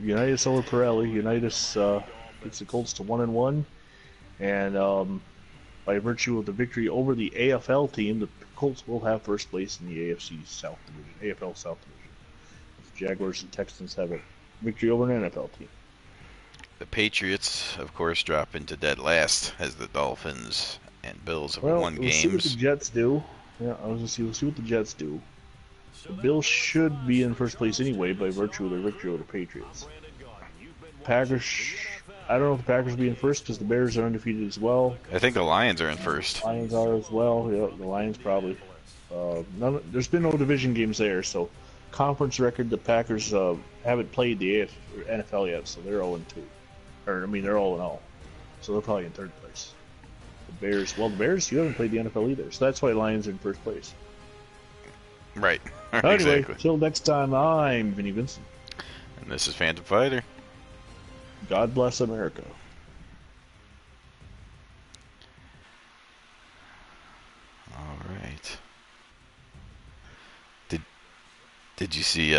Unitas over Pirelli. Unitas gets the Colts to 1-1, and by virtue of the victory over the AFL team, the Colts will have first place in the AFC South Division, AFL South Division. The Jaguars and Texans have a victory over an NFL team. The Patriots, of course, drop into dead last as the Dolphins and Bills have won We'll see what the games. Jets do. Yeah, I was gonna see. We'll see what the Jets do. The Bills should be in first place anyway by virtue of their victory over the Patriots. Packers. I don't know if the Packers will be in first because the Bears are undefeated as well. I think the Lions are in first. Lions are as well. Yeah, the Lions probably. There's been no division games there, so conference record, the Packers haven't played the NFL yet, so they're 0-2. They're 0-0. So they're probably in third place. The Bears, you haven't played the NFL either, so that's why Lions are in first place. Right. Anyway, Exactly. till next time, I'm Vinny Vincent. And this is Phantom Fighter. God bless America. All right. Did you see